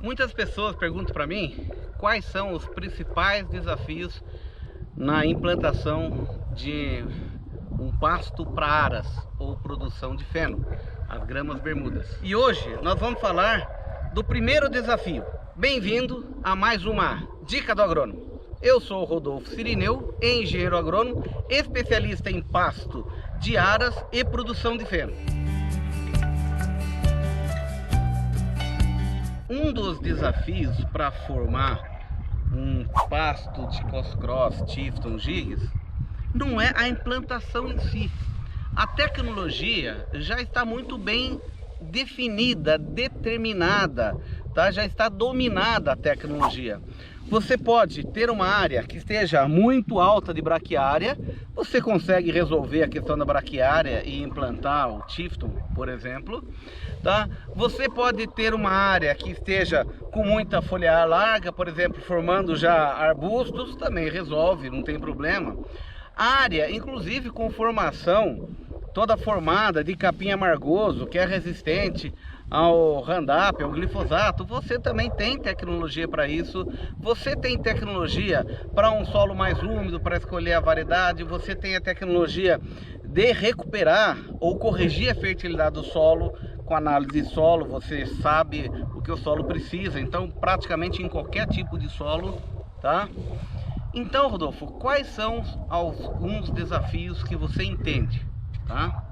Muitas pessoas perguntam para mim quais são os principais desafios na implantação de um pasto para aras ou produção de feno, as gramas bermudas. E hoje nós vamos falar do primeiro desafio. Bem-vindo a mais uma Dica do Agrônomo. Eu sou o Rodolfo Cirineu, engenheiro agrônomo, especialista em pasto de aras e produção de feno. Um dos desafios para formar um pasto de Cos-Cross, Tifton, Gigas, não é a implantação em si. A tecnologia já está muito bem definida, determinada, tá? Já está dominada a tecnologia. Você pode ter uma área que esteja muito alta de braquiária, você consegue resolver a questão da braquiária e implantar o Tifton, por exemplo, tá? Você pode ter uma área que esteja com muita folha larga, por exemplo, formando já arbustos, também resolve, não tem problema. A área, inclusive com formação toda formada de capim amargoso, que é resistente ao Roundup, ao glifosato, você também tem tecnologia para isso. Você tem tecnologia para um solo mais úmido, para escolher a variedade. Você tem a tecnologia de recuperar ou corrigir a fertilidade do solo. Com análise de solo, você sabe o que o solo precisa, então praticamente em qualquer tipo de solo, tá? Então, Rodolfo, quais são alguns desafios que você entende, tá?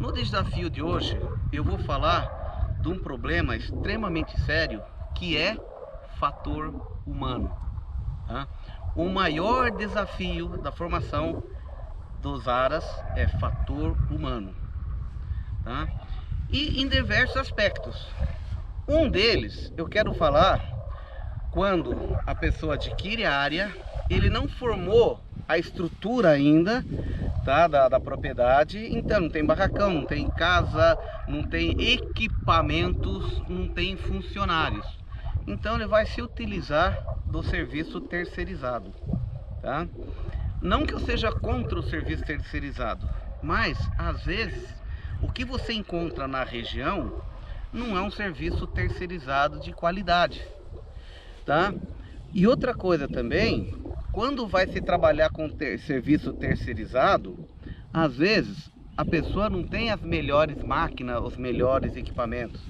No desafio de hoje, eu vou falar de um problema extremamente sério, que é fator humano, tá? O maior desafio da formação dos aras é fator humano, tá? E em diversos aspectos. Um deles, eu quero falar quando a pessoa adquire a área, ele não formou a estrutura ainda, tá, da propriedade, então não tem barracão, não tem casa, não tem equipamentos, não tem funcionários. Então ele vai se utilizar do serviço terceirizado, tá? Não que eu seja contra o serviço terceirizado, mas às vezes o que você encontra na região não é um serviço terceirizado de qualidade, tá? E outra coisa também, quando vai se trabalhar com serviço terceirizado, às vezes a pessoa não tem as melhores máquinas, os melhores equipamentos.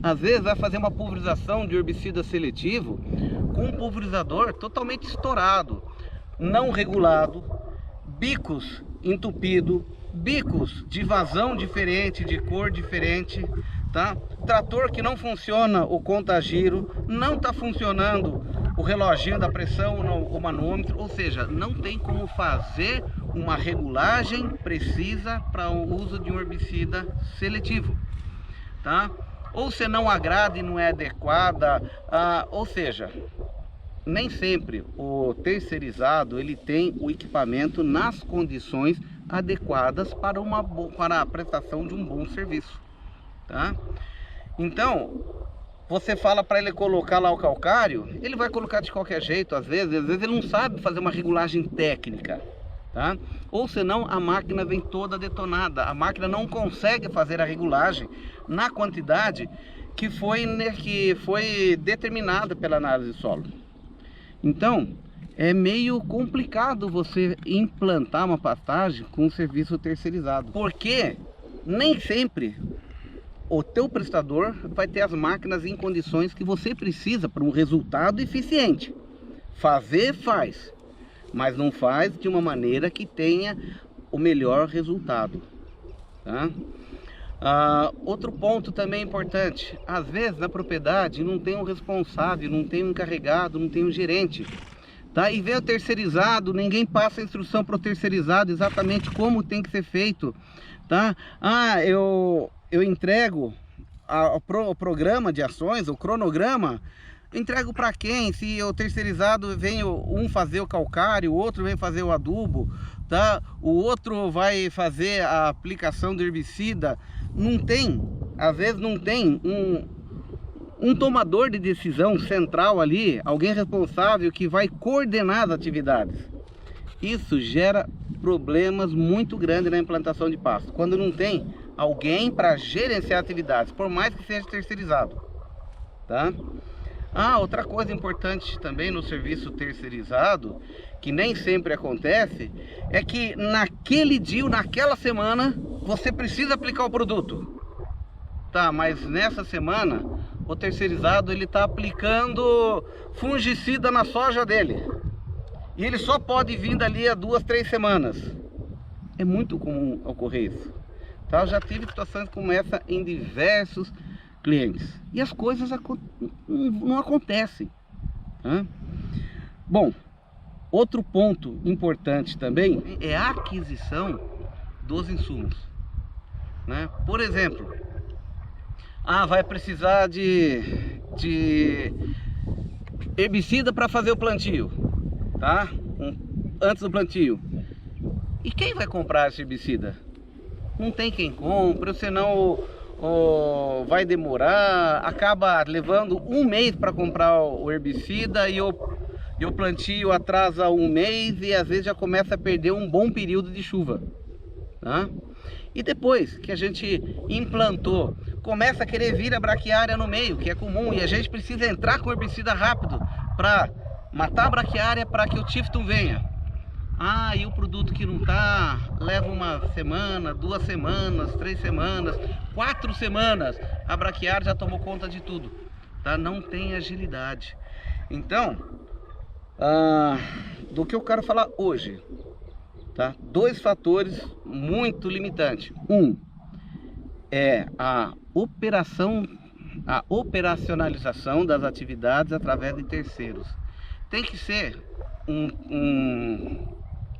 Às vezes vai fazer uma pulverização de herbicida seletivo com um pulverizador totalmente estourado, não regulado, bicos entupidos, bicos de vazão diferente, de cor diferente, tá? Trator que não funciona o contagiro, não está funcionando o reloginho da pressão, o manômetro, ou seja, não tem como fazer uma regulagem precisa para o uso de um herbicida seletivo, tá? Ou se não agrada e não é adequada, ou seja, nem sempre o terceirizado ele tem o equipamento nas condições adequadas para a prestação de um bom serviço, tá? Então, você fala para ele colocar lá o calcário, ele vai colocar de qualquer jeito, às vezes ele não sabe fazer uma regulagem técnica, tá? Ou senão a máquina vem toda detonada, a máquina não consegue fazer a regulagem na quantidade que foi determinada pela análise de solo. Então, é meio complicado você implantar uma pastagem com um serviço terceirizado, porque nem sempre o teu prestador vai ter as máquinas em condições que você precisa para um resultado eficiente. Fazer, faz, mas não faz de uma maneira que tenha o melhor resultado, tá? Outro ponto também importante, às vezes na propriedade não tem um responsável, não tem um encarregado, não tem um gerente, tá? E vem o terceirizado, ninguém passa a instrução para o terceirizado exatamente como tem que ser feito, tá? Eu entrego o programa de ações, o cronograma, entrego para quem? Se o terceirizado vem um fazer o calcário, o outro vem fazer o adubo, tá? O outro vai fazer a aplicação do herbicida. Não tem, às vezes não tem um tomador de decisão central ali, alguém responsável que vai coordenar as atividades. Isso gera problemas muito grandes na implantação de pasto, quando não tem alguém para gerenciar atividades, por mais que seja terceirizado, tá? Outra coisa importante também no serviço terceirizado, que nem sempre acontece, é que naquele dia, naquela semana, você precisa aplicar o produto. Tá, mas nessa semana, o terceirizado ele está aplicando fungicida na soja dele. E ele só pode vir dali a 2, 3 semanas. É muito comum ocorrer isso. Tá? Eu já tive situações como essa em diversos clientes. E as coisas não acontecem. Tá? Bom, outro ponto importante também é a aquisição dos insumos. Né? Por exemplo, vai precisar de herbicida para fazer o plantio, tá? Antes do plantio. E quem vai comprar esse herbicida? Não tem quem compre, senão vai demorar, acaba levando um mês para comprar o herbicida e o plantio atrasa um mês e às vezes já começa a perder um bom período de chuva, tá? E depois que a gente implantou, começa a querer vir a braquiária no meio, que é comum, e a gente precisa entrar com herbicida rápido para matar a braquiária para que o Tifton venha. E o produto que não tá, leva uma semana, 2 semanas, 3 semanas, 4 semanas, a braquiária já tomou conta de tudo, tá? Não tem agilidade. Então, do que eu quero falar hoje, tá? 2 fatores muito limitantes. É a operacionalização das atividades através de terceiros. Tem que ser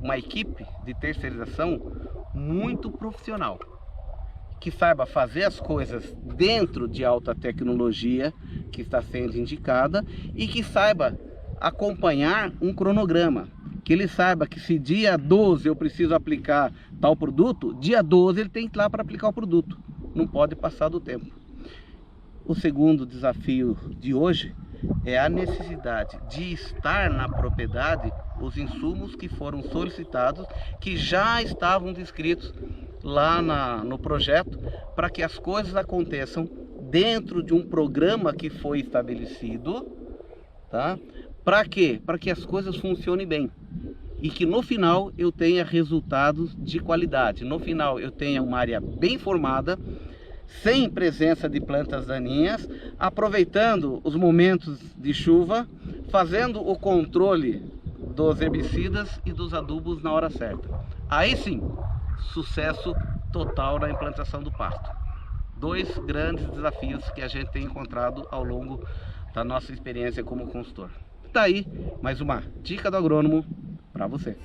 uma equipe de terceirização muito profissional, que saiba fazer as coisas dentro de alta tecnologia que está sendo indicada e que saiba acompanhar um cronograma, que ele saiba que se dia 12 eu preciso aplicar tal produto, dia 12 ele tem que ir lá para aplicar o produto, não pode passar do tempo. O segundo desafio de hoje é a necessidade de estar na propriedade os insumos que foram solicitados, que já estavam descritos lá no projeto, para que as coisas aconteçam dentro de um programa que foi estabelecido, tá? Para quê? Para que as coisas funcionem bem e que no final eu tenha resultados de qualidade, no final eu tenha uma área bem formada, sem presença de plantas daninhas, aproveitando os momentos de chuva, fazendo o controle dos herbicidas e dos adubos na hora certa. Aí sim, sucesso total na implantação do pasto. 2 grandes desafios que a gente tem encontrado ao longo da nossa experiência como consultor. Tá aí mais uma dica do agrônomo para você.